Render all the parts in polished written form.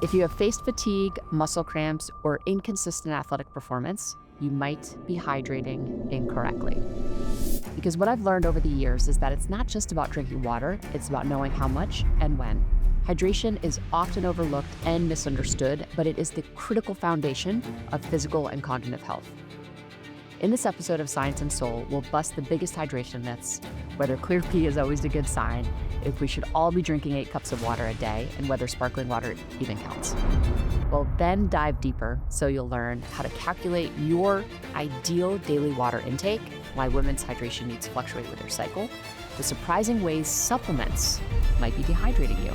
If you have faced fatigue, muscle cramps, or inconsistent athletic performance, you might be hydrating incorrectly. Because what I've learned over the years is that it's not just about drinking water, it's about knowing how much and when. Hydration is often overlooked and misunderstood, but it is the critical foundation of physical and cognitive health. In this episode of Science and Soul, we'll bust the biggest hydration myths, whether clear pee is always a good sign, if we should all be drinking 8 cups of water a day, and whether sparkling water even counts. We'll then dive deeper so you'll learn how to calculate your ideal daily water intake, why women's hydration needs fluctuate with their cycle, the surprising ways supplements might be dehydrating you,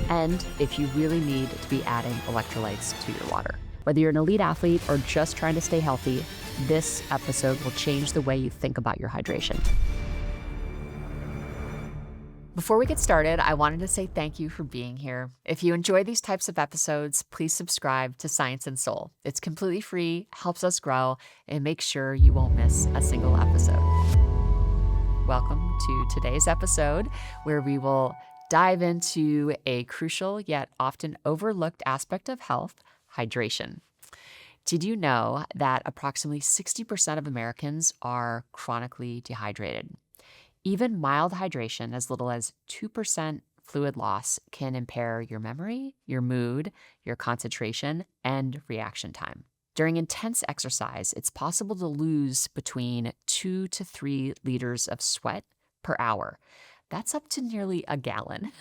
and if you really need to be adding electrolytes to your water. Whether you're an elite athlete or just trying to stay healthy, this episode will change the way you think about your hydration. Before we get started, I wanted to say thank you for being here. If you enjoy these types of episodes, please subscribe to Science and Soul. It's completely free, helps us grow, and makes sure you won't miss a single episode. Welcome to today's episode, where we will dive into a crucial yet often overlooked aspect of health, hydration. Did you know that approximately 60% of Americans are chronically dehydrated? Even mild hydration, as little as 2% fluid loss, can impair your memory, your mood, your concentration, and reaction time. During intense exercise, it's possible to lose between 2 to 3 liters of sweat per hour. That's up to nearly a gallon.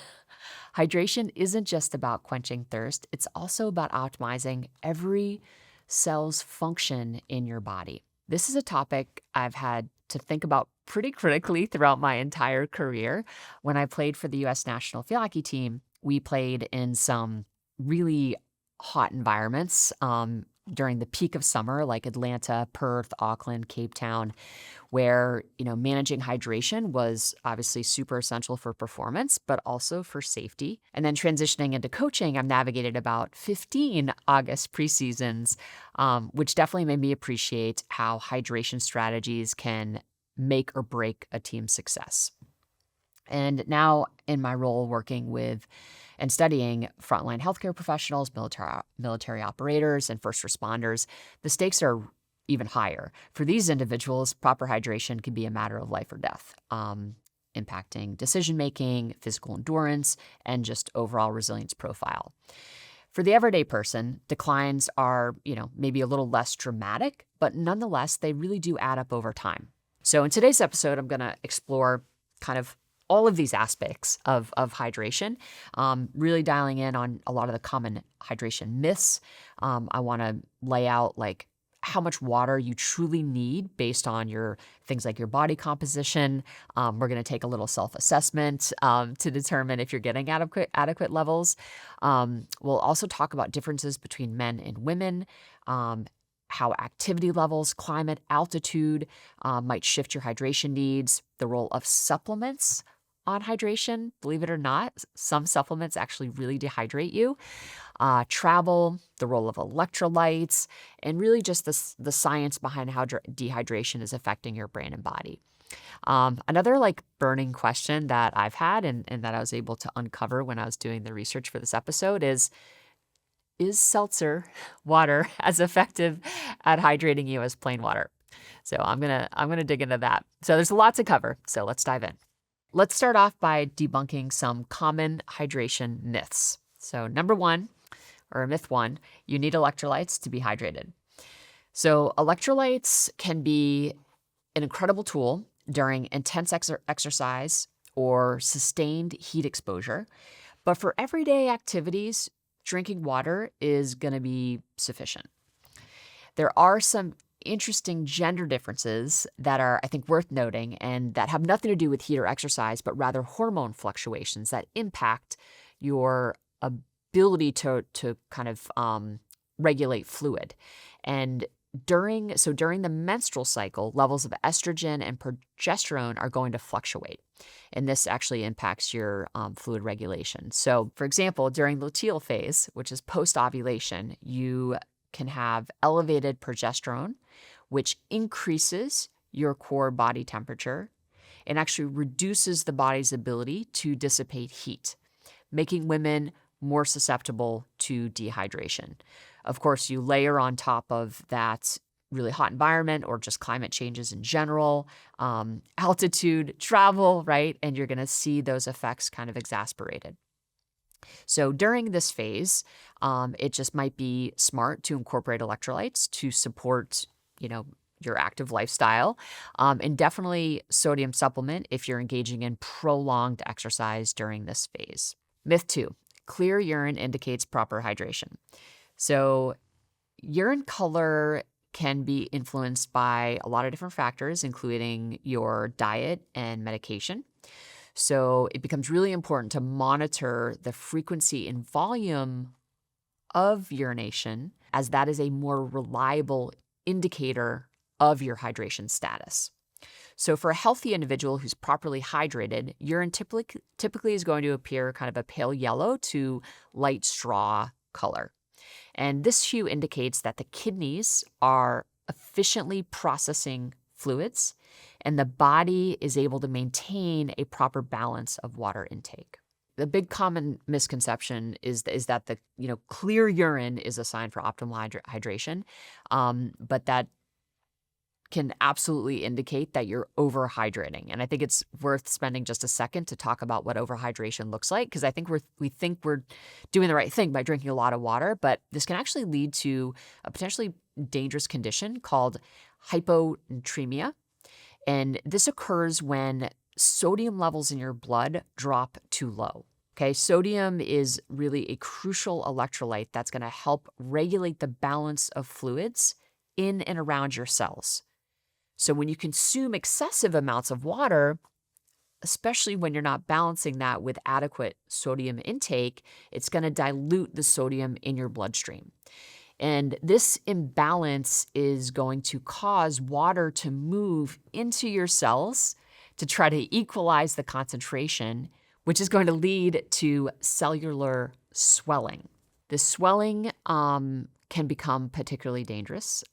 Hydration isn't just about quenching thirst, it's also about optimizing every cell's function in your body. This is a topic I've had to think about pretty critically throughout my entire career. When I played for the U.S. national field hockey team, we played in some really hot environments during the peak of summer, like Atlanta, Perth, Auckland, Cape Town, where, managing hydration was obviously super essential for performance, but also for safety. And then transitioning into coaching, I've navigated about 15 August preseasons, which definitely made me appreciate how hydration strategies can make or break a team's success. And now in my role working with and studying frontline healthcare professionals, military operators, and first responders, the stakes are even higher. For these individuals, proper hydration can be a matter of life or death, impacting decision-making, physical endurance, and just overall resilience profile. For the everyday person, declines are, maybe a little less dramatic, but nonetheless, they really do add up over time. So in today's episode, I'm going to explore kind of all of these aspects of hydration, really dialing in on a lot of the common hydration myths. I want to lay out how much water you truly need based on your things like your body composition. We're going to take a little self-assessment to determine if you're getting adequate levels. We'll also talk about differences between men and women, how activity levels, climate, altitude might shift your hydration needs, the role of supplements on hydration. Believe it or not, some supplements actually really dehydrate you. Travel, the role of electrolytes, and really just the science behind how dehydration is affecting your brain and body. Another burning question that I've had and that I was able to uncover when I was doing the research for this episode is Seltzer water as effective at hydrating you as plain water? So I'm gonna dig into that. So there's a lot to cover. So let's dive in. Let's start off by debunking some common hydration myths. So myth 1, you need electrolytes to be hydrated. So electrolytes can be an incredible tool during intense exercise or sustained heat exposure. But for everyday activities, drinking water is going to be sufficient. There are some interesting gender differences that are, I think, worth noting and that have nothing to do with heat or exercise, but rather hormone fluctuations that impact your ability to kind of regulate fluid. And during the menstrual cycle, levels of estrogen and progesterone are going to fluctuate. And this actually impacts your fluid regulation. So, for example, during luteal phase, which is post-ovulation, you can have elevated progesterone, which increases your core body temperature and actually reduces the body's ability to dissipate heat, making women more susceptible to dehydration. Of course, you layer on top of that really hot environment or just climate changes in general, altitude, travel, right? And you're going to see those effects kind of exasperated. So during this phase, it just might be smart to incorporate electrolytes to support, your active lifestyle, and definitely sodium supplement if you're engaging in prolonged exercise during this phase. Myth 2, clear urine indicates proper hydration. So urine color can be influenced by a lot of different factors, including your diet and medication. So it becomes really important to monitor the frequency and volume of urination, as that is a more reliable indicator of your hydration status. So for a healthy individual who's properly hydrated, urine typically is going to appear kind of a pale yellow to light straw color. And this hue indicates that the kidneys are efficiently processing fluids and the body is able to maintain a proper balance of water intake. The big common misconception is that the clear urine is a sign for optimal hydration, but that can absolutely indicate that you're overhydrating. And I think it's worth spending just a second to talk about what overhydration looks like, because I think we think we're doing the right thing by drinking a lot of water, but this can actually lead to a potentially dangerous condition called hyponatremia. And this occurs when sodium levels in your blood drop too low. Okay, sodium is really a crucial electrolyte that's going to help regulate the balance of fluids in and around your cells. So when you consume excessive amounts of water, especially when you're not balancing that with adequate sodium intake, it's going to dilute the sodium in your bloodstream. And this imbalance is going to cause water to move into your cells to try to equalize the concentration, which is going to lead to cellular swelling. This swelling can become particularly dangerous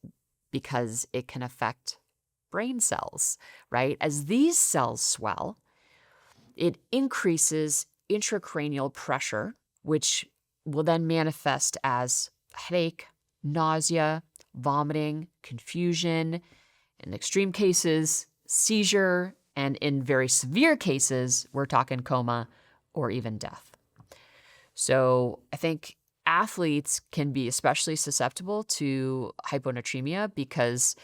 because it can affect brain cells, right? As these cells swell, it increases intracranial pressure, which will then manifest as headache, nausea, vomiting, confusion, in extreme cases, seizure, and in very severe cases, we're talking coma or even death. So I think athletes can be especially susceptible to hyponatremia because,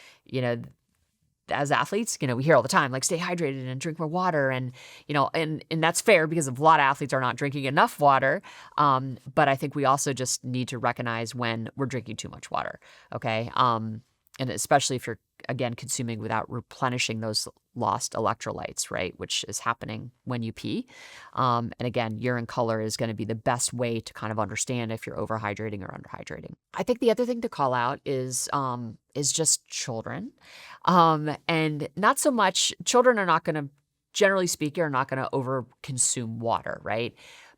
as athletes, we hear all the time, like, stay hydrated and drink more water. And, and that's fair because a lot of athletes are not drinking enough water. But I think we also just need to recognize when we're drinking too much water. Okay. And especially if you're, again, consuming without replenishing those lost electrolytes, right, which is happening when you pee. And again, urine color is going to be the best way to kind of understand if you're overhydrating or underhydrating. I think the other thing to call out is just children. And not so much, children are not going to, generally speaking, are not going to over consume water, right?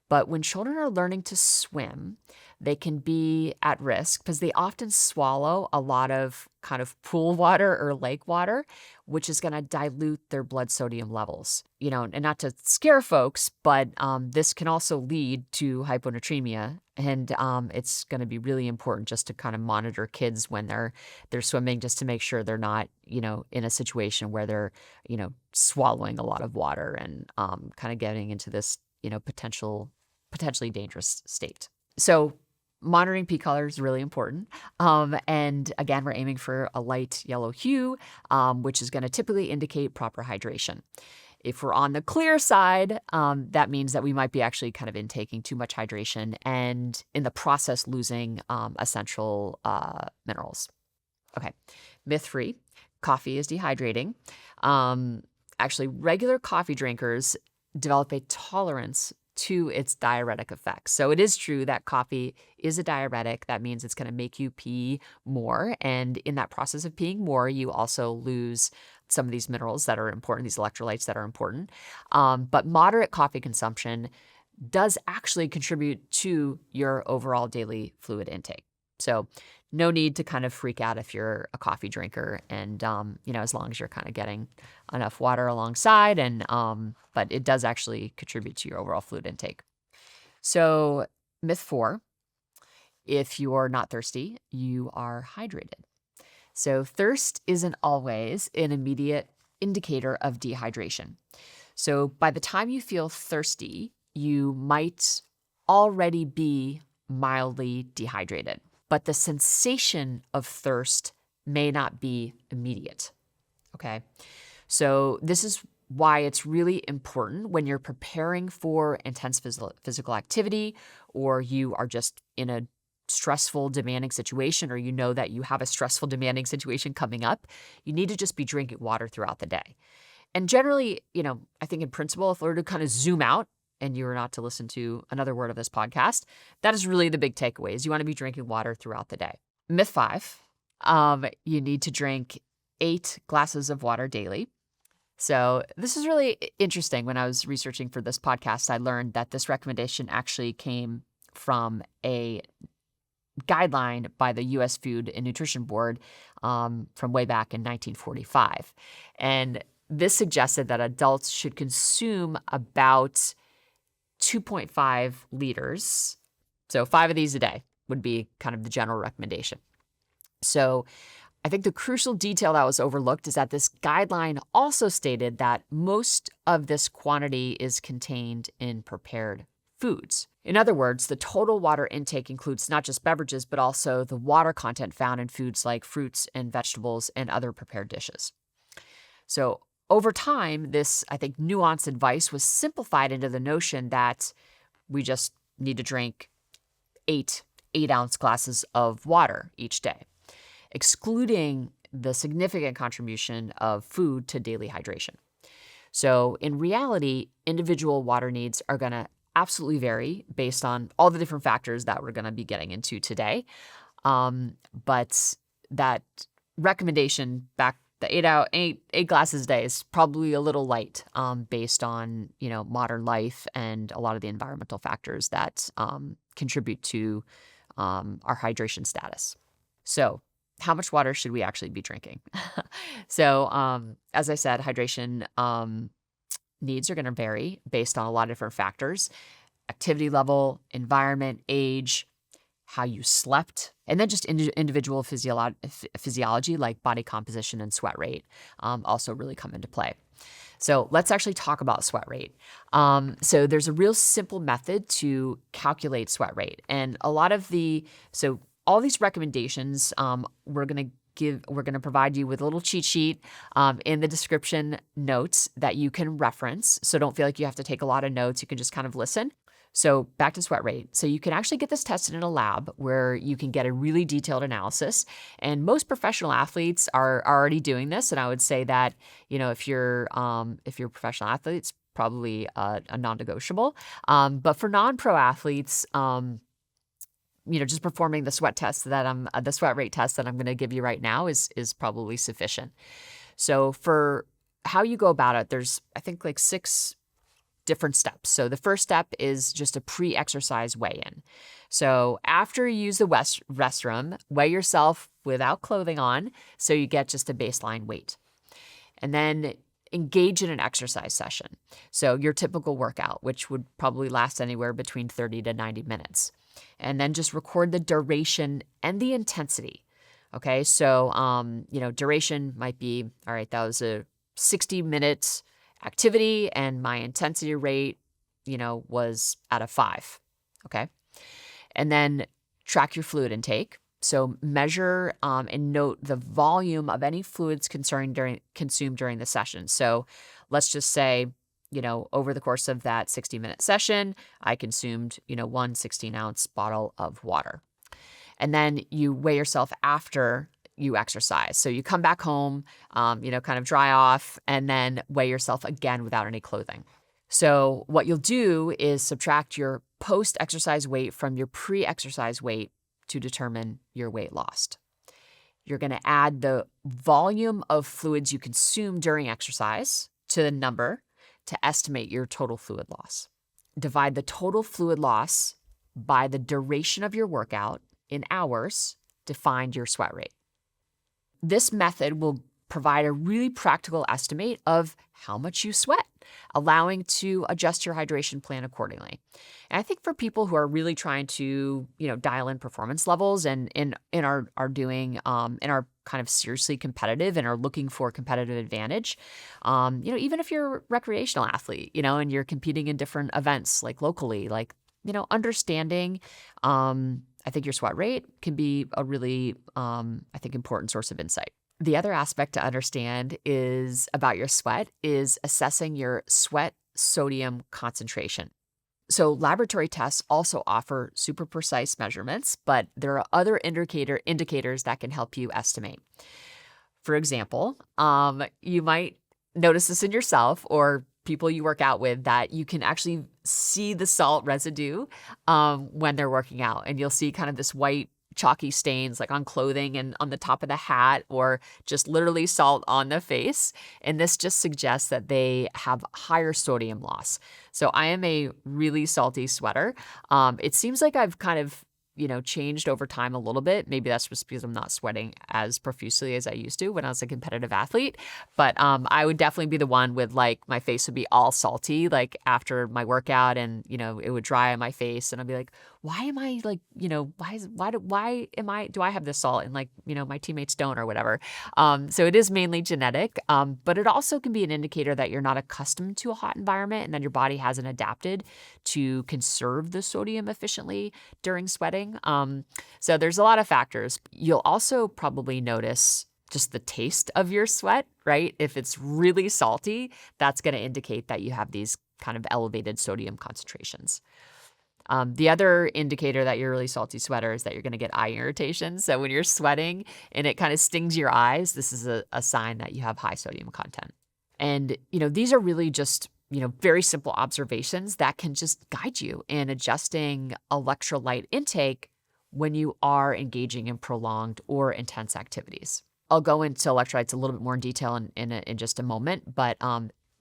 But when children are learning to swim, they can be at risk because they often swallow a lot of kind of pool water or lake water, which is going to dilute their blood sodium levels. And not to scare folks, but this can also lead to hyponatremia. And it's going to be really important just to kind of monitor kids when they're swimming, just to make sure they're not, in a situation where they're, swallowing a lot of water and kind of getting into this, potentially dangerous state. So monitoring pee color is really important. And again, we're aiming for a light yellow hue, which is going to typically indicate proper hydration. If we're on the clear side, that means that we might be actually kind of intaking too much hydration and in the process losing essential minerals. Okay, myth 3, coffee is dehydrating. Actually, regular coffee drinkers develop a tolerance to its diuretic effects. So it is true that coffee is a diuretic. That means it's going to make you pee more. And in that process of peeing more, you also lose some of these minerals that are important, these electrolytes that are important. But moderate coffee consumption does actually contribute to your overall daily fluid intake. So no need to kind of freak out if you're a coffee drinker, and as long as you're kind of getting enough water alongside, and but it does actually contribute to your overall fluid intake. So Myth 4, if you're not thirsty, you are hydrated. So thirst isn't always an immediate indicator of dehydration. So by the time you feel thirsty, you might already be mildly dehydrated, but the sensation of thirst may not be immediate. Okay. So this is why it's really important when you're preparing for intense physical activity, or you are just in a stressful, demanding situation, or you know that you have a stressful, demanding situation coming up, you need to just be drinking water throughout the day. And generally, I think in principle, if we were to kind of zoom out and you were not to listen to another word of this podcast, that is really the big takeaway is you want to be drinking water throughout the day. Myth 5, you need to drink 8 glasses of water daily. So this is really interesting. When I was researching for this podcast, I learned that this recommendation actually came from a guideline by the U.S. Food and Nutrition Board from way back in 1945. And this suggested that adults should consume about 2.5 liters. So 5 of these a day would be kind of the general recommendation. So I think the crucial detail that was overlooked is that this guideline also stated that most of this quantity is contained in prepared foods. In other words, the total water intake includes not just beverages, but also the water content found in foods like fruits and vegetables and other prepared dishes. So over time, this, I think, nuanced advice was simplified into the notion that we just need to drink 8-ounce glasses of water each day, excluding the significant contribution of food to daily hydration. So in reality, individual water needs are going to absolutely vary based on all the different factors that we're going to be getting into today. But that recommendation back the 8 glasses a day is probably a little light based on, modern life and a lot of the environmental factors that contribute to our hydration status. So how much water should we actually be drinking? So as I said, hydration needs are going to vary based on a lot of different factors: activity level, environment, age, how you slept, and then just individual physiology like body composition and sweat rate also really come into play. So let's actually talk about sweat rate. So there's a real simple method to calculate sweat rate. And all these recommendations we're going to provide you with a little cheat sheet in the description notes that you can reference. So don't feel like you have to take a lot of notes. You can just kind of listen. So back to sweat rate. So you can actually get this tested in a lab where you can get a really detailed analysis. And most professional athletes are already doing this. And I would say that, if you're a professional athlete, it's probably a non-negotiable. But for non-pro athletes, just performing the sweat rate test that I'm going to give you right now is probably sufficient. So for how you go about it, there's, I think, like 6 different steps. So the first step is just a pre-exercise weigh-in. So after you use the restroom, weigh yourself without clothing on so you get just a baseline weight. And then engage in an exercise session. So your typical workout, which would probably last anywhere between 30 to 90 minutes. And then just record the duration and the intensity. Okay, so duration might be, all right, that was a 60-minute activity and my intensity rate, was at a 5. Okay. And then track your fluid intake. So measure and note the volume of any fluids consumed during the session. So let's just say, over the course of that 60-minute session, I consumed, 1 16-ounce bottle of water. And then you weigh yourself after you exercise. So you come back home, kind of dry off, and then weigh yourself again without any clothing. So what you'll do is subtract your post-exercise weight from your pre-exercise weight to determine your weight lost. You're going to add the volume of fluids you consume during exercise to the number to estimate your total fluid loss. Divide the total fluid loss by the duration of your workout in hours to find your sweat rate. This method will provide a really practical estimate of how much you sweat. allowing to adjust your hydration plan accordingly. And I think for people who are really trying to, dial in performance levels and are doing and are kind of seriously competitive and are looking for competitive advantage, even if you're a recreational athlete, and you're competing in different events like locally, like, understanding, I think your sweat rate can be a really, I think, important source of insight. The other aspect to understand is about your sweat is assessing your sweat sodium concentration. So laboratory tests also offer super precise measurements, but there are other indicators that can help you estimate. For example, you might notice this in yourself or people you work out with, that you can actually see the salt residue when they're working out. And you'll see kind of this white chalky stains like on clothing and on the top of the hat, or just literally salt on the face. And this just suggests that they have higher sodium loss. So I am a really salty sweater. It seems like I've kind of changed over time a little bit. Maybe that's just because I'm not sweating as profusely as I used to when I was a competitive athlete. But I would definitely be the one with, like, my face would be all salty, like after my workout, and it would dry on my face, and I'd be like, why am I like, do I have this salt and, like, my teammates don't, or whatever. So it is mainly genetic, but it also can be an indicator that you're not accustomed to a hot environment and that your body hasn't adapted to conserve the sodium efficiently during sweating. So there's a lot of factors. You'll also probably notice just the taste of your sweat, right? If it's really salty, that's going to indicate that you have these kind of elevated sodium concentrations. The other indicator that you're a really salty sweater is that you're going to get eye irritation. So when you're sweating and it kind of stings your eyes, this is a sign that you have high sodium content. And, these are really just, very simple observations that can just guide you in adjusting electrolyte intake when you are engaging in prolonged or intense activities. I'll go into electrolytes a little bit more in detail in just a moment, but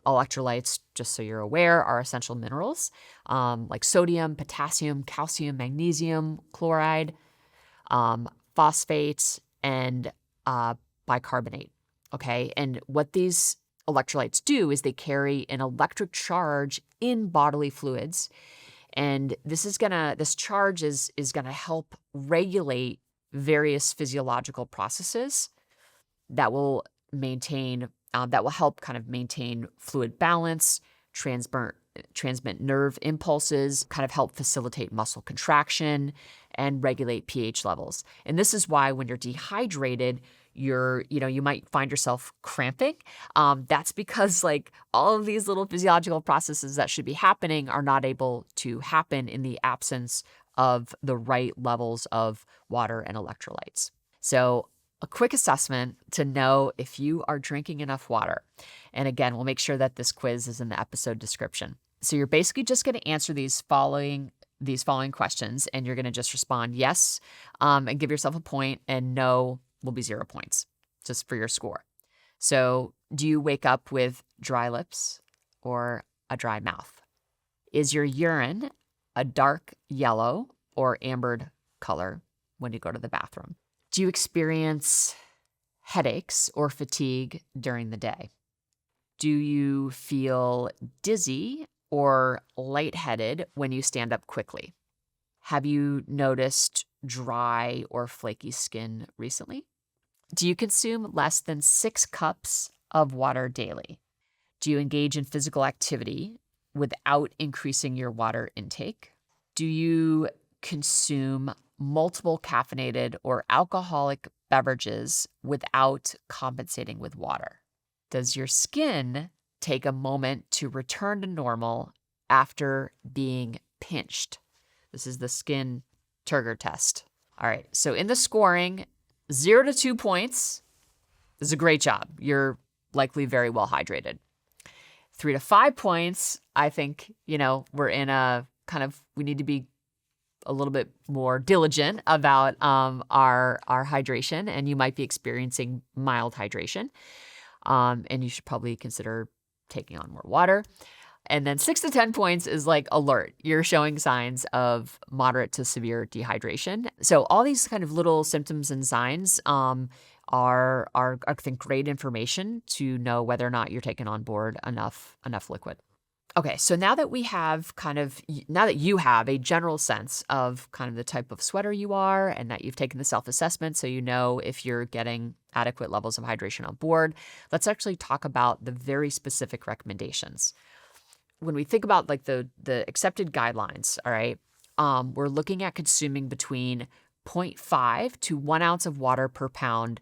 electrolytes, just so you're aware, are essential minerals like sodium, potassium, calcium, magnesium, chloride, phosphate, and bicarbonate. Okay, and what these electrolytes do is they carry an electric charge in bodily fluids, and this charge is gonna help regulate various physiological processes that will help kind of maintain fluid balance, transmit nerve impulses, kind of help facilitate muscle contraction, and regulate pH levels. And this is why when you're dehydrated, you might find yourself cramping. That's because, like, all of these little physiological processes that should be happening are not able to happen in the absence of the right levels of water and electrolytes. So a quick assessment to know if you are drinking enough water. And again, we'll make sure that this quiz is in the episode description. So you're basically just going to answer these following questions, and you're going to just respond yes, and give yourself a point, and no will be 0 points just for your score. So do you wake up with dry lips or a dry mouth? Is your urine a dark yellow or ambered color when you go to the bathroom? Do you experience headaches or fatigue during the day? Do you feel dizzy or lightheaded when you stand up quickly? Have you noticed dry or flaky skin recently? Do you consume less than 6 cups of water daily? Do you engage in physical activity without increasing your water intake? Do you consume multiple caffeinated or alcoholic beverages without compensating with water? Does your skin take a moment to return to normal after being pinched? This is the skin Turgor test. All right, so in the scoring, 0 to 2 points is a great job. You're likely very well hydrated. 3 to 5 points, I think, we're in a kind of, we need to be a little bit more diligent about our hydration, and you might be experiencing mild hydration. And you should probably consider taking on more water. And then 6 to 10 points is like alert. You're showing signs of moderate to severe dehydration. So all these kind of little symptoms and signs are I think great information to know whether or not you're taking on board enough liquid. Okay, so now that you have a general sense of kind of the type of sweater you are and that you've taken the self-assessment so you know if you're getting adequate levels of hydration on board, let's actually talk about the very specific recommendations. When we think about like the accepted guidelines, all right, we're looking at consuming between 0.5 to 1 ounce of water per pound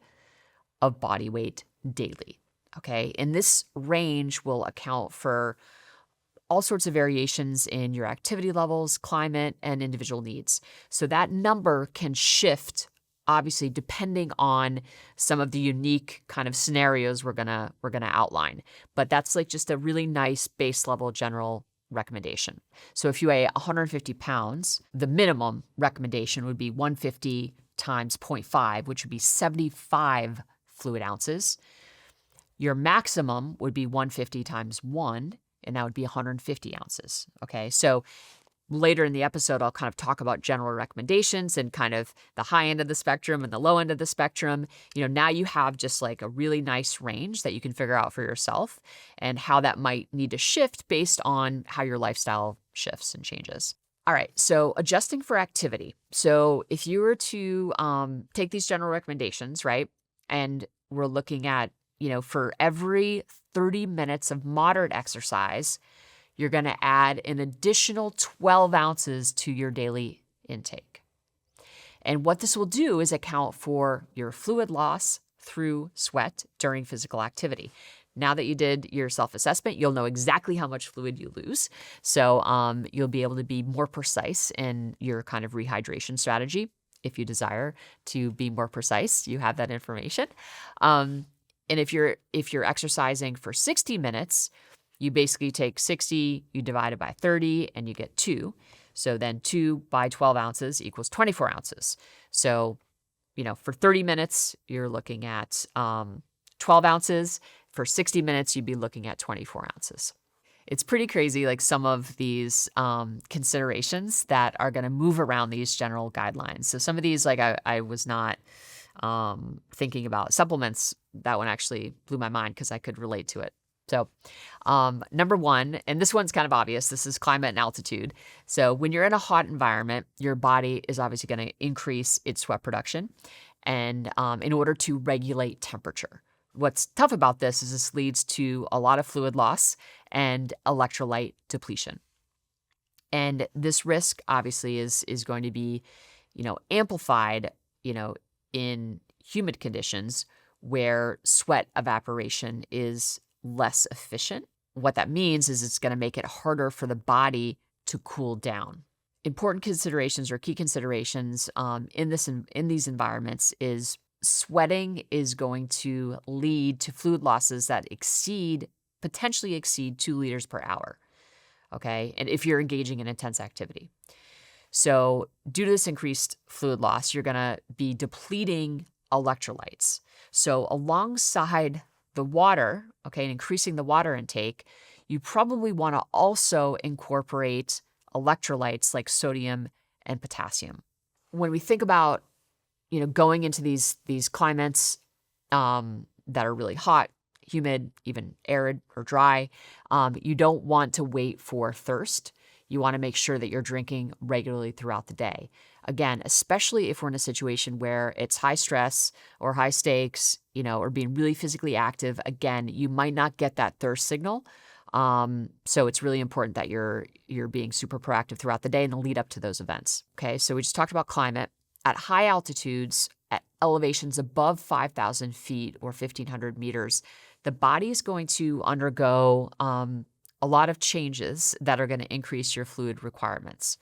of body weight daily, okay? And this range will account for all sorts of variations in your activity levels, climate, and individual needs. So that number can shift, obviously, depending on some of the unique kind of scenarios we're gonna outline. But that's like just a really nice base level general recommendation. So if you weigh 150 pounds, the minimum recommendation would be 150 times 0.5, which would be 75 fluid ounces. Your maximum would be 150 times 1, and that would be 150 ounces, okay? So later in the episode, I'll kind of talk about general recommendations and kind of the high end of the spectrum and the low end of the spectrum. Now you have just like a really nice range that you can figure out for yourself and how that might need to shift based on how your lifestyle shifts and changes. All right, so adjusting for activity. So if you were to take these general recommendations, right, and we're looking at, for every 30 minutes of moderate exercise, you're going to add an additional 12 ounces to your daily intake. And what this will do is account for your fluid loss through sweat during physical activity. Now that you did your self-assessment, you'll know exactly how much fluid you lose. So you'll be able to be more precise in your kind of rehydration strategy. If you desire to be more precise, you have that information. And if you're exercising for 60 minutes, you basically take 60, you divide it by 30, and you get 2. So then 2 by 12 ounces equals 24 ounces. So, for 30 minutes, you're looking at 12 ounces. For 60 minutes, you'd be looking at 24 ounces. It's pretty crazy, like some of these considerations that are going to move around these general guidelines. So some of these, like I was not thinking about supplements. That one actually blew my mind because I could relate to it. So number one, and this one's kind of obvious, this is climate and altitude. So when you're in a hot environment, your body is obviously going to increase its sweat production and in order to regulate temperature. What's tough about this is this leads to a lot of fluid loss and electrolyte depletion. And this risk obviously is going to be, amplified, in humid conditions where sweat evaporation is less efficient. What that means is it's going to make it harder for the body to cool down. Important considerations or key considerations in these environments is sweating is going to lead to fluid losses that potentially exceed 2 liters per hour, okay? And if you're engaging in intense activity. So due to this increased fluid loss, you're going to be depleting electrolytes. So alongside the water, okay, and increasing the water intake, you probably want to also incorporate electrolytes like sodium and potassium. When we think about, going into these climates that are really hot, humid, even arid or dry, you don't want to wait for thirst. You want to make sure that you're drinking regularly throughout the day. Again, especially if we're in a situation where it's high stress or high stakes, or being really physically active, again, you might not get that thirst signal. So it's really important that you're being super proactive throughout the day in the lead up to those events. Okay, so we just talked about climate. At high altitudes, at elevations above 5,000 feet or 1,500 meters, the body is going to undergo a lot of changes that are going to increase your fluid requirements.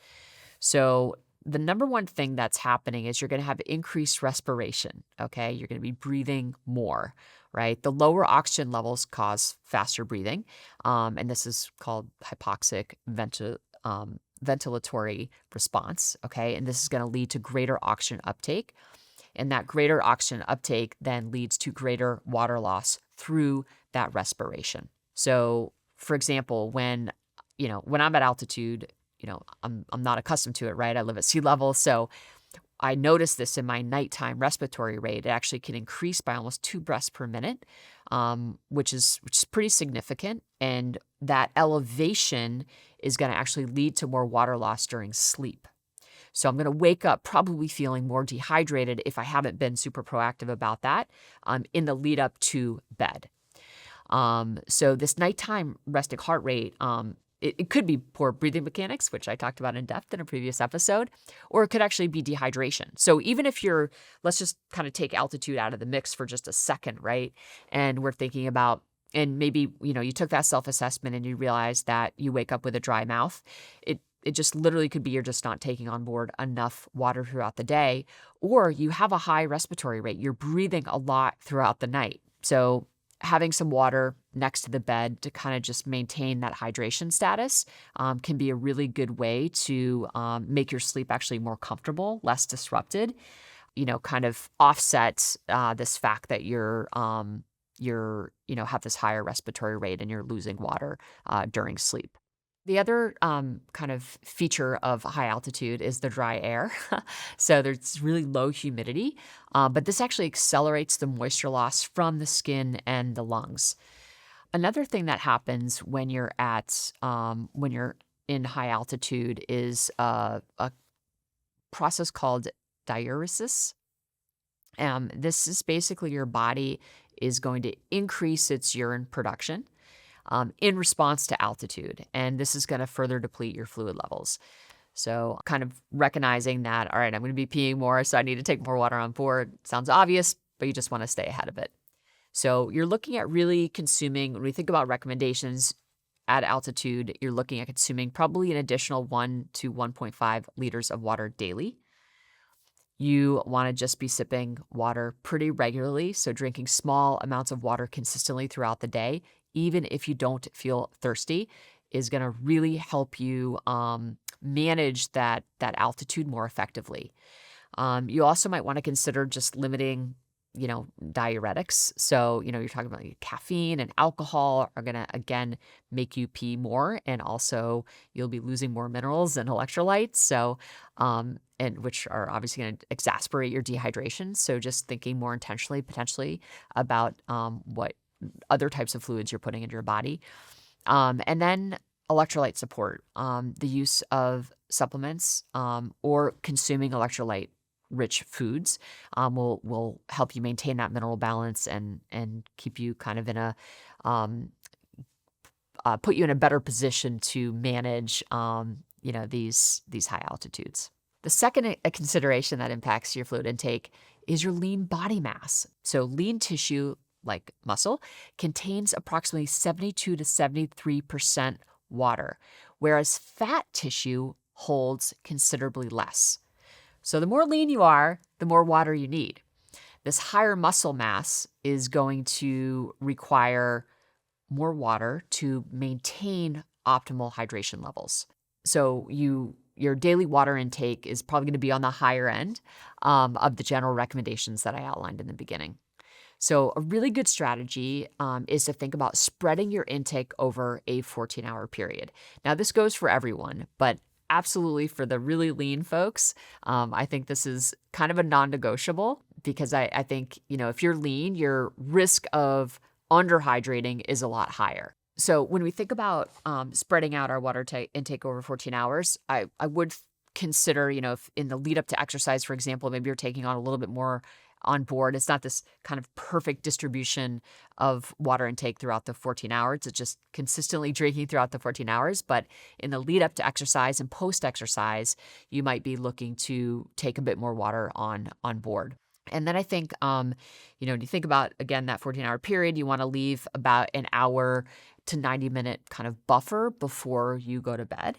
So the number one thing that's happening is you're going to have increased respiration, okay? You're going to be breathing more, right? The lower oxygen levels cause faster breathing, and this is called hypoxic ventilatory response, okay? And this is going to lead to greater oxygen uptake, and that greater oxygen uptake then leads to greater water loss through that respiration. So, for example, when I'm at altitude, I'm not accustomed to it, right? I live at sea level, so I noticed this in my nighttime respiratory rate. It actually can increase by almost 2 breaths per minute, which is pretty significant. And that elevation is going to actually lead to more water loss during sleep. So I'm going to wake up probably feeling more dehydrated if I haven't been super proactive about that in the lead up to bed. So this nighttime resting heart rate, it could be poor breathing mechanics, which I talked about in depth in a previous episode, or it could actually be dehydration. So even if let's just kind of take altitude out of the mix for just a second, right? And we're thinking about, and maybe, you took that self-assessment and you realize that you wake up with a dry mouth. It just literally could be you're just not taking on board enough water throughout the day, or you have a high respiratory rate. You're breathing a lot throughout the night. So having some water next to the bed to kind of just maintain that hydration status can be a really good way to make your sleep actually more comfortable, less disrupted, kind of offset this fact that you're have this higher respiratory rate and you're losing water during sleep. The other kind of feature of high altitude is the dry air. So there's really low humidity, but this actually accelerates the moisture loss from the skin and the lungs. Another thing that happens when you're in high altitude is a process called diuresis. This is basically your body is going to increase its urine production in response to altitude. And this is going to further deplete your fluid levels. So kind of recognizing that, all right, I'm going to be peeing more, so I need to take more water on board. Sounds obvious, but you just want to stay ahead of it. So you're looking at really consuming, when we think about recommendations at altitude, you're looking at consuming probably an additional 1 to 1.5 liters of water daily. You want to just be sipping water pretty regularly, so drinking small amounts of water consistently throughout the day, even if you don't feel thirsty, is going to really help you manage that altitude more effectively. You also might want to consider just limiting, diuretics. So, you're talking about caffeine and alcohol are going to, again, make you pee more. And also you'll be losing more minerals and electrolytes. So, and which are obviously going to exacerbate your dehydration. So just thinking more intentionally, potentially about what other types of fluids you're putting into your body. And then electrolyte support, the use of supplements or consuming electrolyte-rich foods will help you maintain that mineral balance and keep you kind of in a put you in a better position to manage these high altitudes. The second consideration that impacts your fluid intake is your lean body mass. So lean tissue, like muscle, contains approximately 72 to 73% water, whereas fat tissue holds considerably less. So the more lean you are, the more water you need. This higher muscle mass is going to require more water to maintain optimal hydration levels. So your daily water intake is probably going to be on the higher end of the general recommendations that I outlined in the beginning. So a really good strategy is to think about spreading your intake over a 14-hour period. Now, this goes for everyone, but absolutely for the really lean folks, I think this is kind of a non-negotiable because I think, if you're lean, your risk of underhydrating is a lot higher. So when we think about spreading out our water intake over 14 hours, I would consider, if in the lead up to exercise, for example, maybe you're taking on a little bit more on board. It's not this kind of perfect distribution of water intake throughout the 14 hours. It's just consistently drinking throughout the 14 hours. But in the lead up to exercise and post exercise, you might be looking to take a bit more water on board. And then I think, when you think about, again, that 14-hour period, you want to leave about an hour to 90-minute kind of buffer before you go to bed,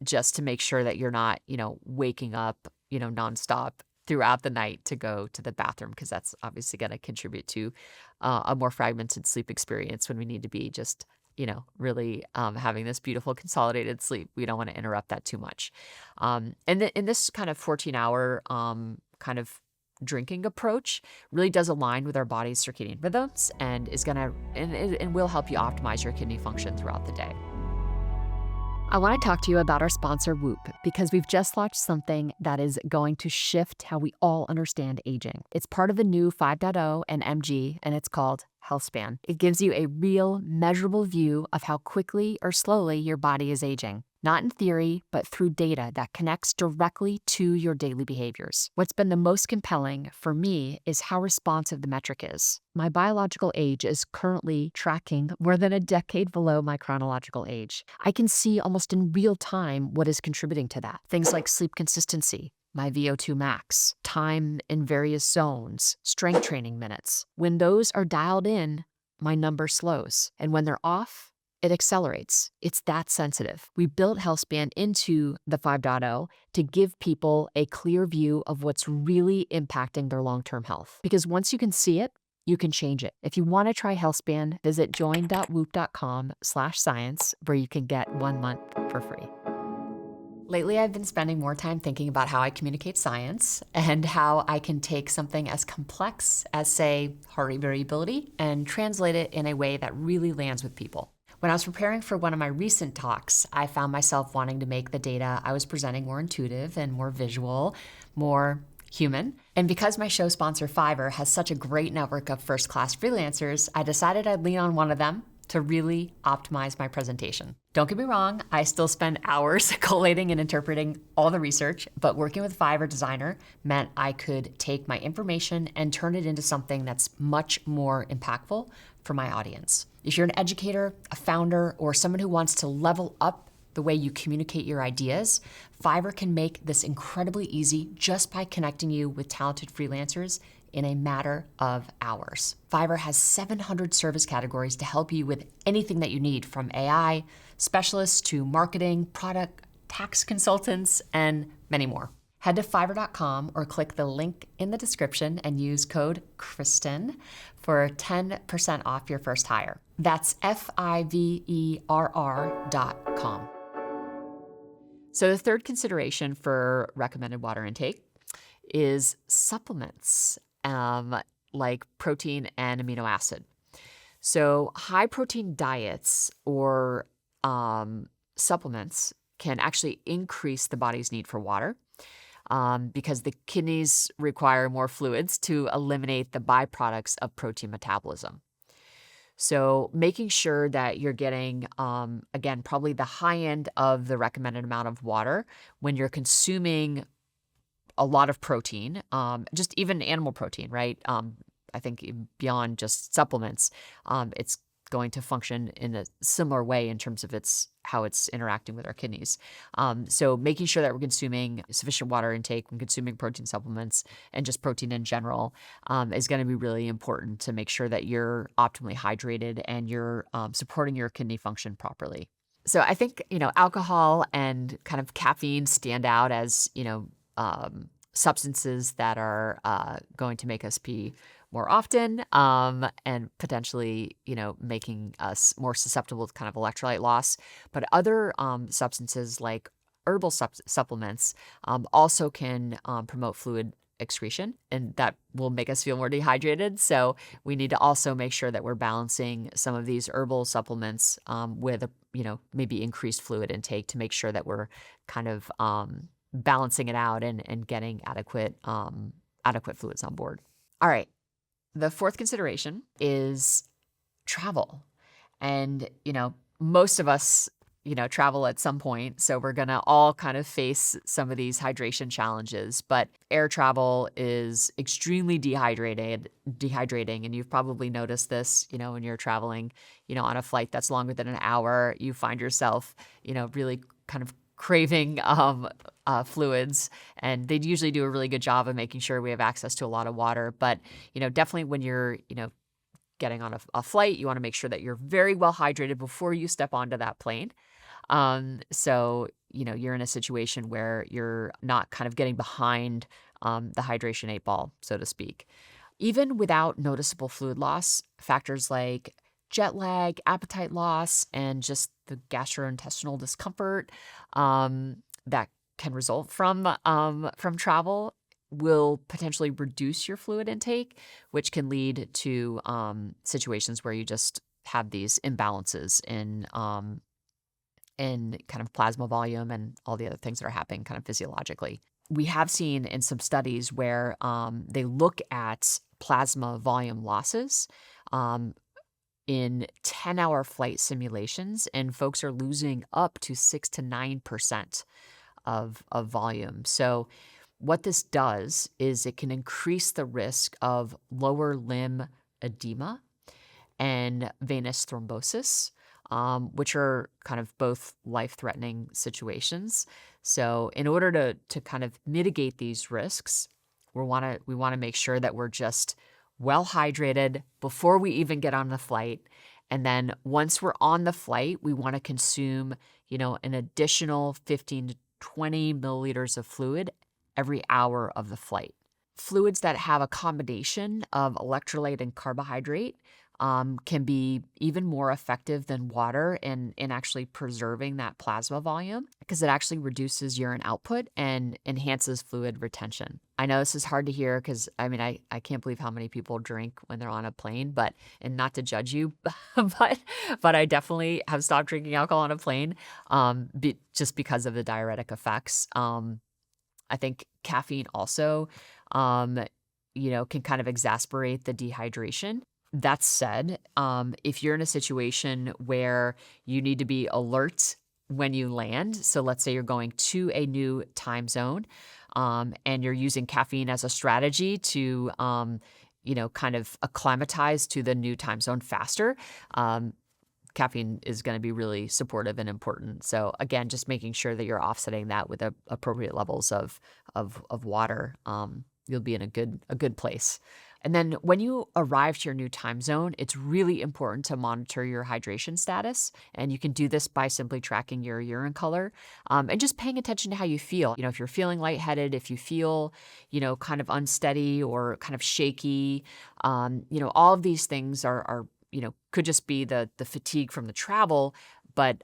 just to make sure that you're not, waking up, nonstop throughout the night to go to the bathroom, because that's obviously going to contribute to a more fragmented sleep experience when we need to be just, really having this beautiful consolidated sleep. We don't want to interrupt that too much. And in this kind of 14-hour kind of drinking approach really does align with our body's circadian rhythms and is going to and will help you optimize your kidney function throughout the day. I want to talk to you about our sponsor, Whoop, because we've just launched something that is going to shift how we all understand aging. It's part of the new 5.0 and MG, and it's called HealthSpan. It gives you a real, measurable view of how quickly or slowly your body is aging. Not in theory, but through data that connects directly to your daily behaviors. What's been the most compelling for me is how responsive the metric is. My biological age is currently tracking more than a decade below my chronological age. I can see almost in real time what is contributing to that. Things like sleep consistency, my VO2 max, time in various zones, strength training minutes. When those are dialed in, my number slows. And when they're off, it accelerates. It's that sensitive. We built HealthSpan into the 5.0 to give people a clear view of what's really impacting their long-term health. Because once you can see it, you can change it. If you want to try HealthSpan, visit join.whoop.com/science, where you can get 1 month for free. Lately, I've been spending more time thinking about how I communicate science and how I can take something as complex as, say, heart rate variability and translate it in a way that really lands with people. When I was preparing for one of my recent talks, I found myself wanting to make the data I was presenting more intuitive and more visual, more human. And because my show sponsor Fiverr has such a great network of first-class freelancers, I decided I'd lean on one of them to really optimize my presentation. Don't get me wrong, I still spend hours collating and interpreting all the research, but working with Fiverr Designer meant I could take my information and turn it into something that's much more impactful for my audience. If you're an educator, a founder, or someone who wants to level up the way you communicate your ideas, Fiverr can make this incredibly easy just by connecting you with talented freelancers in a matter of hours. Fiverr has 700 service categories to help you with anything that you need, from AI specialists to marketing, product, tax consultants, and many more. Head to Fiverr.com or click the link in the description and use code Kristen for 10% off your first hire. That's Fiverr.com. So the third consideration for recommended water intake is supplements, like protein and amino acid. So high protein diets or supplements can actually increase the body's need for water, because the kidneys require more fluids to eliminate the byproducts of protein metabolism. So making sure that you're getting, again, probably the high end of the recommended amount of water when you're consuming a lot of protein, just even animal protein, right? I think beyond just supplements, it's going to function in a similar way in terms of how it's interacting with our kidneys. So making sure that we're consuming sufficient water intake when consuming protein supplements and just protein in general is going to be really important to make sure that you're optimally hydrated and you're supporting your kidney function properly. So I think, alcohol and kind of caffeine stand out as, substances that are going to make us pee more often, and potentially, making us more susceptible to kind of electrolyte loss. But other substances like herbal supplements also can promote fluid excretion, and that will make us feel more dehydrated. So we need to also make sure that we're balancing some of these herbal supplements with maybe increased fluid intake to make sure that we're kind of balancing it out and getting adequate fluids on board. All right. The fourth consideration is travel. And, most of us, travel at some point. So we're going to all kind of face some of these hydration challenges. But air travel is extremely dehydrating. And you've probably noticed this, when you're traveling, on a flight that's longer than an hour, you find yourself, really kind of craving fluids, and they'd usually do a really good job of making sure we have access to a lot of water. But, definitely when you're, getting on a flight, you want to make sure that you're very well hydrated before you step onto that plane. So, you're in a situation where you're not kind of getting behind the hydration 8-ball, so to speak. Even without noticeable fluid loss, factors like jet lag, appetite loss, and just the gastrointestinal discomfort that can result from travel will potentially reduce your fluid intake, which can lead to situations where you just have these imbalances in kind of plasma volume and all the other things that are happening kind of physiologically. We have seen in some studies where they look at plasma volume losses um, in 10-hour flight simulations, and folks are losing up to 6 to 9% of volume. So what this does is it can increase the risk of lower limb edema and venous thrombosis, which are kind of both life-threatening situations. So in order to kind of mitigate these risks, we want to make sure that we're just well hydrated before we even get on the flight. And then once we're on the flight, we want to consume, an additional 15 to 20 milliliters of fluid every hour of the flight. Fluids that have a combination of electrolyte and carbohydrate can be even more effective than water in actually preserving that plasma volume, because it actually reduces urine output and enhances fluid retention. I know this is hard to hear because, I can't believe how many people drink when they're on a plane, and not to judge you, but I definitely have stopped drinking alcohol on a plane just because of the diuretic effects. I think caffeine also, can kind of exacerbate the dehydration. That said, if you're in a situation where you need to be alert when you land, so let's say you're going to a new time zone, and you're using caffeine as a strategy to, kind of acclimatize to the new time zone faster, caffeine is going to be really supportive and important. So again, just making sure that you're offsetting that with appropriate levels of water, you'll be in a good place. And then when you arrive to your new time zone, it's really important to monitor your hydration status. And you can do this by simply tracking your urine color, and just paying attention to how you feel. If you're feeling lightheaded, if you feel, kind of unsteady or kind of shaky, all of these things are could just be the fatigue from the travel, but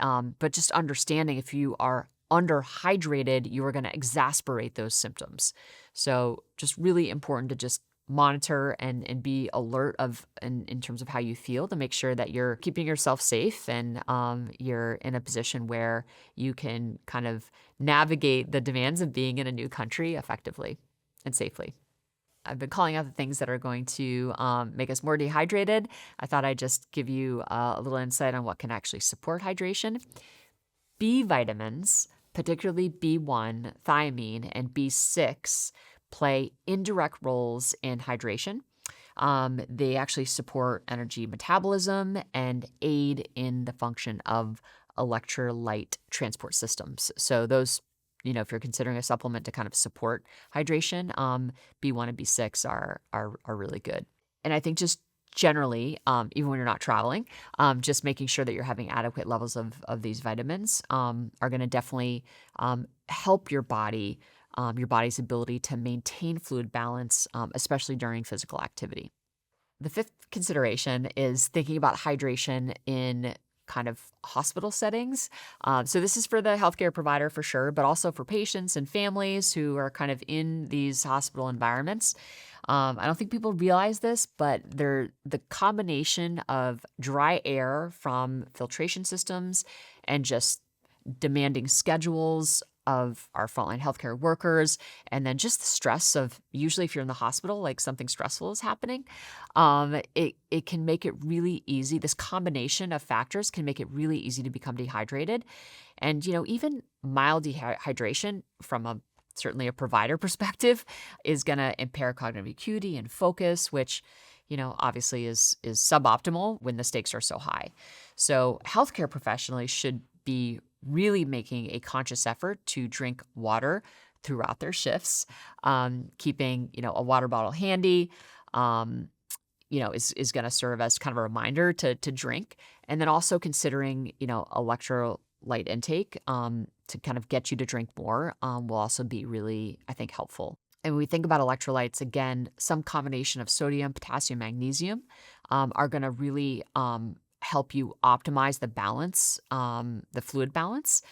just understanding if you are underhydrated, you are going to exacerbate those symptoms. So just really important to just monitor and be alert in terms of how you feel, to make sure that you're keeping yourself safe and you're in a position where you can kind of navigate the demands of being in a new country effectively and safely. I've been calling out the things that are going to make us more dehydrated. I thought I'd just give you a little insight on what can actually support hydration. B vitamins, particularly B1, thiamine, and B6, play indirect roles in hydration. They actually support energy metabolism and aid in the function of electrolyte transport systems. So those, if you're considering a supplement to kind of support hydration, B1 and B6 are really good. And I think just generally, even when you're not traveling, just making sure that you're having adequate levels of these vitamins are going to definitely help your body's ability to maintain fluid balance, especially during physical activity. The fifth consideration is thinking about hydration in kind of hospital settings. So this is for the healthcare provider for sure, but also for patients and families who are kind of in these hospital environments. I don't think people realize this, but the combination of dry air from filtration systems and just demanding schedules of our frontline healthcare workers, and then just the stress of, usually if you're in the hospital, like something stressful is happening, it can make it really easy. This combination of factors can make it really easy to become dehydrated. And, even mild dehydration from certainly a provider perspective is going to impair cognitive acuity and focus, which, obviously is suboptimal when the stakes are so high. So healthcare professionals should be really making a conscious effort to drink water throughout their shifts, keeping, a water bottle handy, is going to serve as kind of a reminder to drink. And then also considering, electrolyte intake to kind of get you to drink more will also be really, I think, helpful. And when we think about electrolytes, again, some combination of sodium, potassium, magnesium are going to really help you optimize the balance, the fluid balance,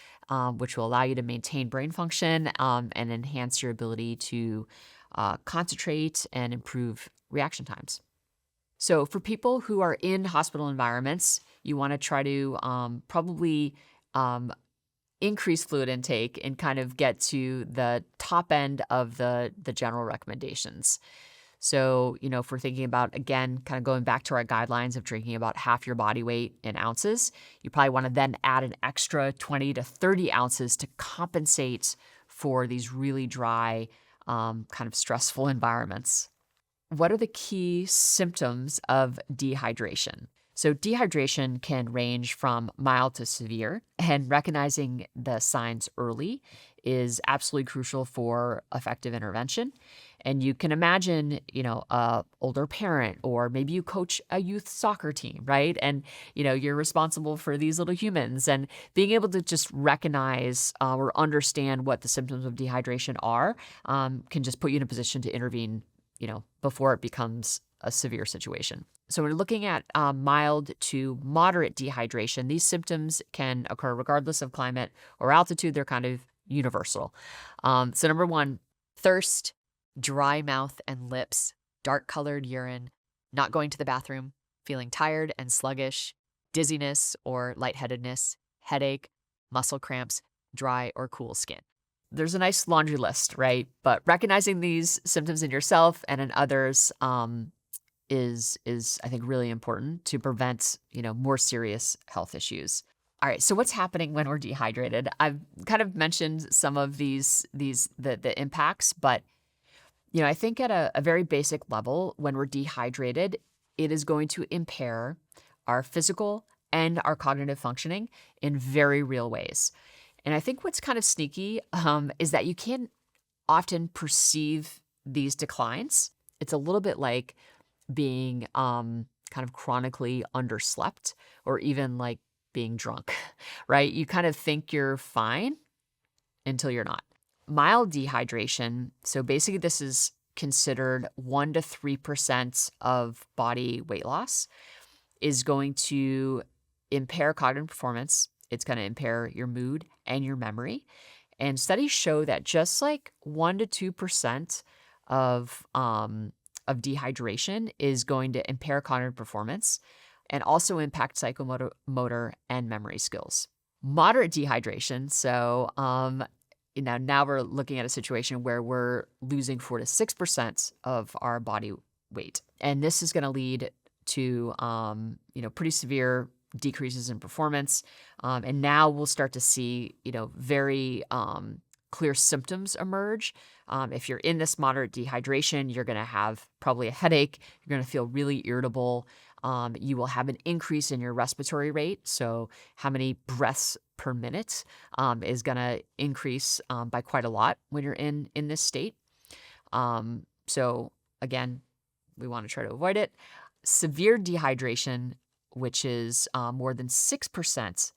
which will allow you to maintain brain function and enhance your ability to concentrate and improve reaction times. So for people who are in hospital environments, you want to try to probably increase fluid intake and kind of get to the top end of the general recommendations. So, if we're thinking about, again, kind of going back to our guidelines of drinking about half your body weight in ounces, you probably want to then add an extra 20 to 30 ounces to compensate for these really dry, kind of stressful environments. What are the key symptoms of dehydration? So dehydration can range from mild to severe, and recognizing the signs early is absolutely crucial for effective intervention. And you can imagine, a older parent, or maybe you coach a youth soccer team, right? And, you're responsible for these little humans, and being able to just recognize or understand what the symptoms of dehydration are can just put you in a position to intervene, before it becomes a severe situation. So we're looking at mild to moderate dehydration. These symptoms can occur regardless of climate or altitude. They're kind of universal. So number one, thirst, dry mouth and lips, dark colored urine, not going to the bathroom, feeling tired and sluggish, dizziness or lightheadedness, headache, muscle cramps, dry or cool skin. There's a nice laundry list, right? But recognizing these symptoms in yourself and in others is I think really important to prevent, more serious health issues. All right, so what's happening when we're dehydrated? I've kind of mentioned some of the impacts, but I think at a very basic level, when we're dehydrated, it is going to impair our physical and our cognitive functioning in very real ways. And I think what's kind of sneaky is that you can often perceive these declines. It's a little bit like being kind of chronically underslept, or even like being drunk, right? You kind of think you're fine until you're not. Mild dehydration, so basically this is considered 1 to 3% of body weight loss, is going to impair cognitive performance. It's going to impair your mood and your memory. And studies show that just like 1 to 2% of dehydration is going to impair cognitive performance and also impact psychomotor and memory skills. Moderate dehydration, so now we're looking at a situation where we're losing 4 to 6% of our body weight. And this is going to lead to, pretty severe decreases in performance. And now we'll start to see, very clear symptoms emerge. If you're in this moderate dehydration, you're going to have probably a headache. You're going to feel really irritable. You will have an increase in your respiratory rate. So how many breaths per minute is going to increase by quite a lot when you're in this state. So again, we want to try to avoid it. Severe dehydration, which is more than 6%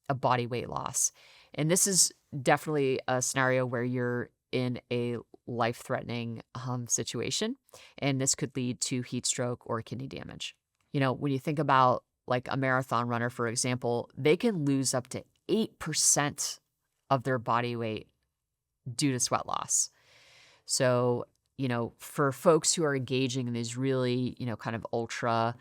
of body weight loss. And this is definitely a scenario where you're in a life-threatening situation, and this could lead to heat stroke or kidney damage. When you think about like a marathon runner, for example, they can lose up to 8% of their body weight due to sweat loss. So, for folks who are engaging in these really, kind of ultra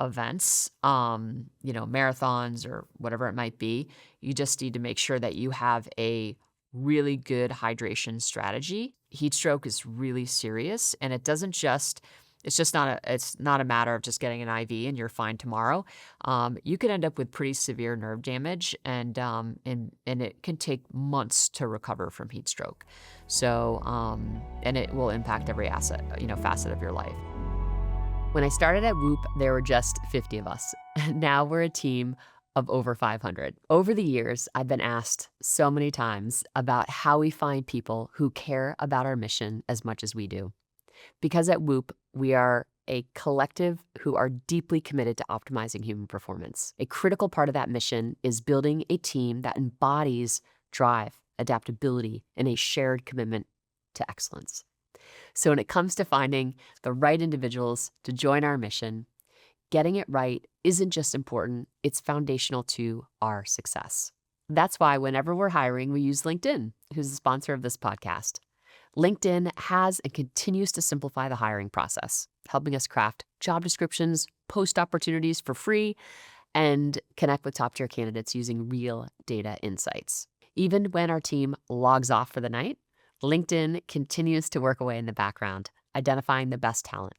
events, marathons or whatever it might be, you just need to make sure that you have a really good hydration strategy. Heat stroke is really serious, and it's not a matter of just getting an IV and you're fine tomorrow. You could end up with pretty severe nerve damage, and it can take months to recover from heat stroke. So, and it will impact every facet of your life. When I started at Whoop, there were just 50 of us. Now we're a team of over 500. Over the years, I've been asked so many times about how we find people who care about our mission as much as we do. Because at Whoop, we are a collective who are deeply committed to optimizing human performance. A critical part of that mission is building a team that embodies drive, adaptability, and a shared commitment to excellence. So when it comes to finding the right individuals to join our mission, getting it right isn't just important, it's foundational to our success. That's why whenever we're hiring, we use LinkedIn, who's the sponsor of this podcast. LinkedIn has and continues to simplify the hiring process, helping us craft job descriptions, post opportunities for free, and connect with top-tier candidates using real data insights. Even when our team logs off for the night, LinkedIn continues to work away in the background, identifying the best talent,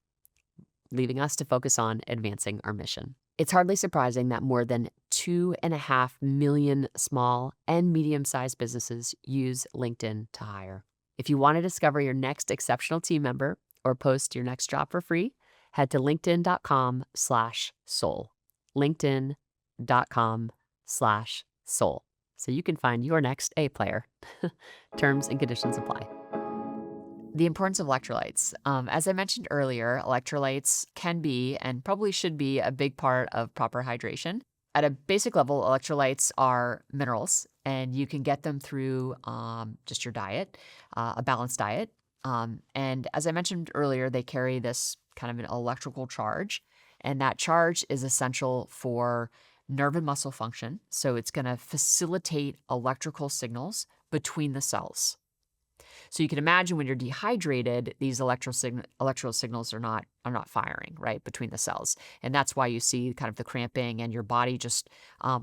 leaving us to focus on advancing our mission. It's hardly surprising that more than 2.5 million small and medium-sized businesses use LinkedIn to hire. If you want to discover your next exceptional team member or post your next job for free, head to linkedin.com/soul. linkedin.com/soul. So you can find your next A player. Terms and conditions apply. The importance of electrolytes. As I mentioned earlier, electrolytes can be and probably should be a big part of proper hydration. At a basic level, electrolytes are minerals, and you can get them through just your diet, a balanced diet. And as I mentioned earlier, they carry this kind of an electrical charge, and that charge is essential for nerve and muscle function. So it's going to facilitate electrical signals between the cells. So you can imagine when you're dehydrated, these electrical signals are not firing, right, between the cells. And that's why you see kind of the cramping and your body just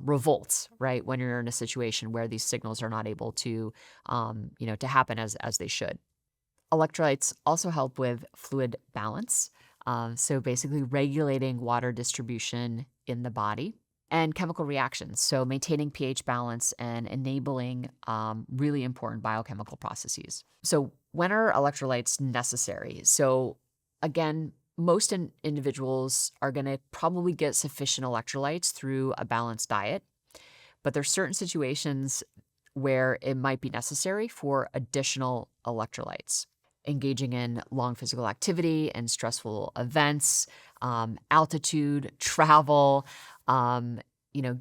revolts, right, when you're in a situation where these signals are not able to, to happen as they should. Electrolytes also help with fluid balance. So basically regulating water distribution in the body and chemical reactions. So maintaining pH balance and enabling really important biochemical processes. So when are electrolytes necessary? So again, most individuals are going to probably get sufficient electrolytes through a balanced diet, but there's certain situations where it might be necessary for additional electrolytes. Engaging in long physical activity and stressful events, altitude, travel,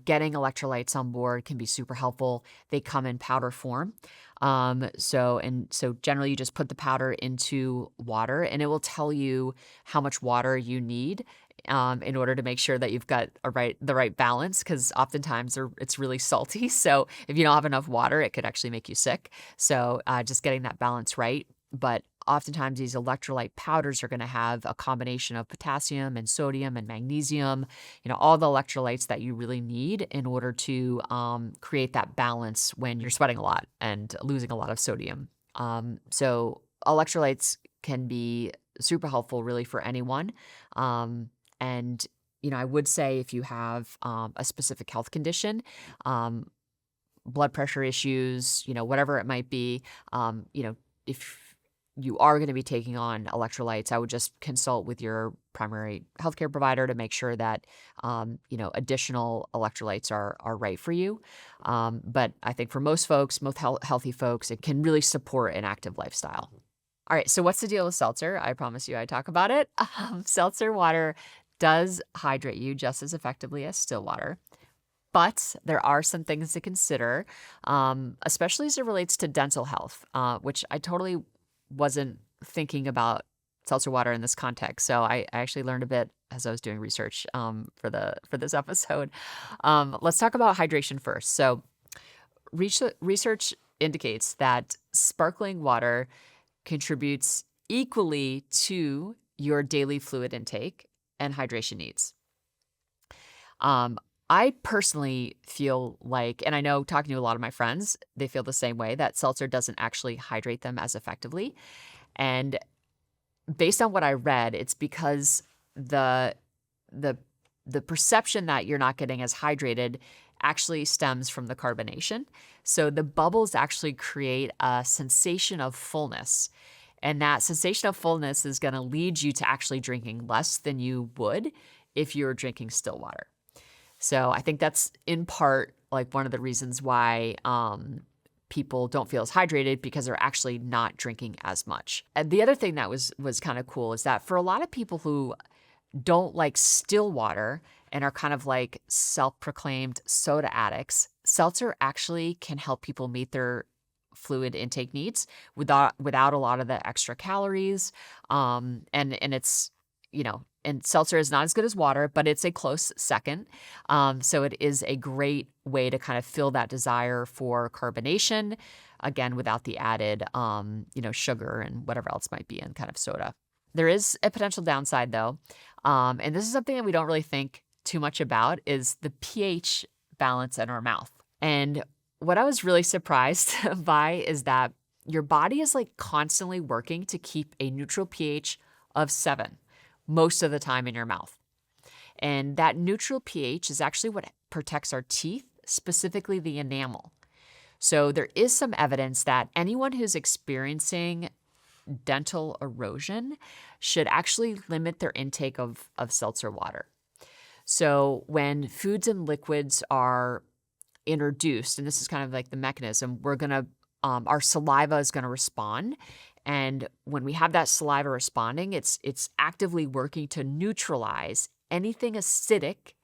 getting electrolytes on board can be super helpful. They come in powder form. So generally you just put the powder into water and it will tell you how much water you need in order to make sure that you've got the right balance, because oftentimes it's really salty. So if you don't have enough water, it could actually make you sick. So just getting that balance right. But oftentimes these electrolyte powders are going to have a combination of potassium and sodium and magnesium, all the electrolytes that you really need in order to create that balance when you're sweating a lot and losing a lot of sodium. So electrolytes can be super helpful really for anyone. And I would say if you have a specific health condition, blood pressure issues, whatever it might be, if you are going to be taking on electrolytes, I would just consult with your primary healthcare provider to make sure that, additional electrolytes are right for you. But I think for most folks, most healthy folks, it can really support an active lifestyle. All right, so what's the deal with seltzer? I promise you I talk about it. Seltzer water does hydrate you just as effectively as still water. But there are some things to consider, especially as it relates to dental health, which I totally wasn't thinking about seltzer water in this context. So I actually learned a bit as I was doing research for this episode. Let's talk about hydration first. So research indicates that sparkling water contributes equally to your daily fluid intake and hydration needs. I personally feel like, and I know talking to a lot of my friends, they feel the same way, that seltzer doesn't actually hydrate them as effectively. And based on what I read, it's because the perception that you're not getting as hydrated actually stems from the carbonation. So the bubbles actually create a sensation of fullness. And that sensation of fullness is going to lead you to actually drinking less than you would if you were drinking still water. So I think that's in part like one of the reasons why people don't feel as hydrated, because they're actually not drinking as much. And the other thing that was kind of cool is that for a lot of people who don't like still water and are kind of like self-proclaimed soda addicts, seltzer actually can help people meet their fluid intake needs without a lot of the extra calories. And it's, and seltzer is not as good as water, but it's a close second. So it is a great way to kind of fill that desire for carbonation, again, without the added, sugar and whatever else might be in kind of soda. There is a potential downside though. And this is something that we don't really think too much about, is the pH balance in our mouth. And what I was really surprised by is that your body is like constantly working to keep a neutral pH of 7 most of the time in your mouth. And that neutral pH is actually what protects our teeth, specifically the enamel. So there is some evidence that anyone who's experiencing dental erosion should actually limit their intake of seltzer water. So when foods and liquids are introduced, and this is kind of like the mechanism, our saliva is gonna respond. And when we have that saliva responding, it's actively working to neutralize anything acidic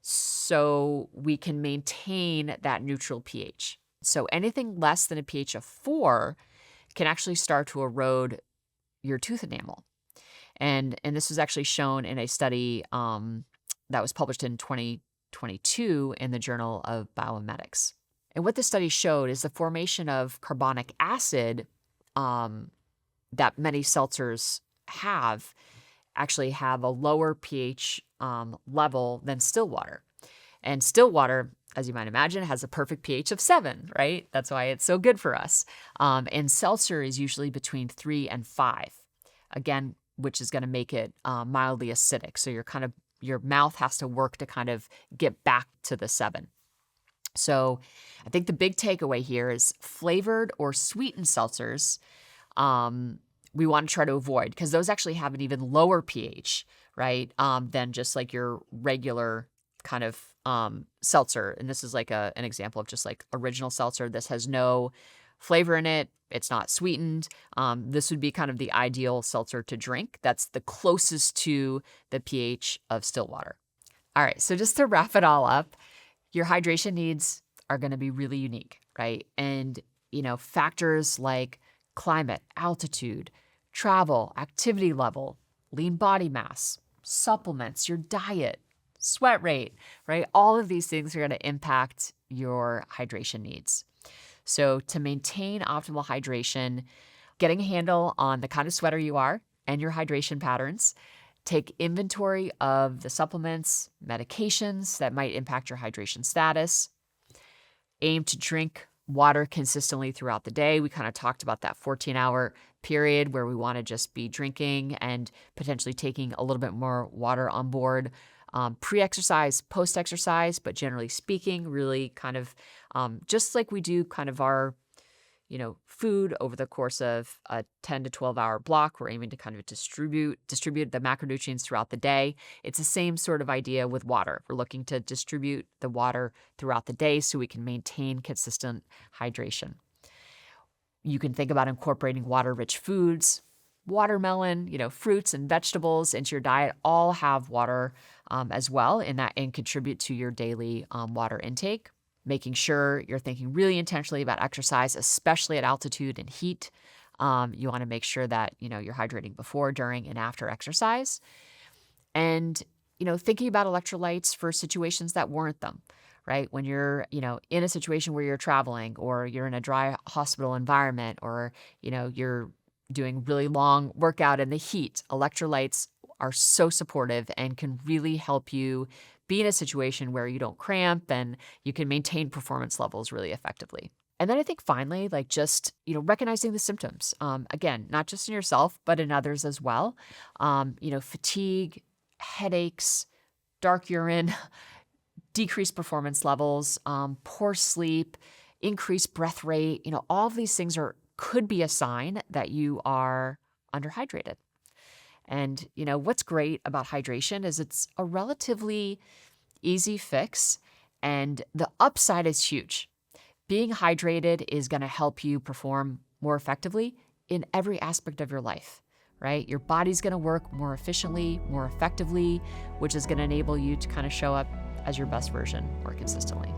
so we can maintain that neutral pH. So anything less than a pH of 4 can actually start to erode your tooth enamel. And this was actually shown in a study that was published in 2022 in the Journal of Biomedics. And what the study showed is the formation of carbonic acid that many seltzers actually have a lower pH level than still water. And still water, as you might imagine, has a perfect pH of 7, right? That's why it's so good for us. And seltzer is usually between 3 and 5, again, which is going to make it mildly acidic. So your mouth has to work to kind of get back to the 7. So I think the big takeaway here is flavored or sweetened seltzers we want to try to avoid, because those actually have an even lower pH, right, than just like your regular kind of seltzer. And this is like an example of just like original seltzer. This has no flavor in it. It's not sweetened. This would be kind of the ideal seltzer to drink. That's the closest to the pH of still water. All right, so just to wrap it all up, your hydration needs are going to be really unique, right? And, factors like climate, altitude, travel, activity level, lean body mass, supplements, your diet, sweat rate, right? All of these things are going to impact your hydration needs. So to maintain optimal hydration, getting a handle on the kind of sweater you are and your hydration patterns, take inventory of the supplements, medications that might impact your hydration status, aim to drink water consistently throughout the day. We kind of talked about that 14-hour period where we want to just be drinking and potentially taking a little bit more water on board. Pre-exercise, post-exercise, but generally speaking, really kind of just like we do kind of our, food over the course of a 10 to 12-hour block. We're aiming to kind of distribute the macronutrients throughout the day. It's the same sort of idea with water. We're looking to distribute the water throughout the day so we can maintain consistent hydration. You can think about incorporating water-rich foods, watermelon, fruits and vegetables into your diet all have water as well and contribute to your daily water intake. Making sure you're thinking really intentionally about exercise, especially at altitude and heat. You want to make sure that, you're hydrating before, during, and after exercise. And, thinking about electrolytes for situations that warrant them, right? When you're, in a situation where you're traveling or you're in a dry hospital environment or, you're doing really long workout in the heat, electrolytes are so supportive and can really help you be in a situation where you don't cramp and you can maintain performance levels really effectively. And then I think finally, just, recognizing the symptoms, again, not just in yourself, but in others as well. Fatigue, headaches, dark urine, decreased performance levels, poor sleep, increased breath rate, all of these things could be a sign that you are underhydrated. And, what's great about hydration is it's a relatively easy fix, and the upside is huge. Being hydrated is going to help you perform more effectively in every aspect of your life, right? Your body's going to work more efficiently, more effectively, which is going to enable you to kind of show up as your best version more consistently.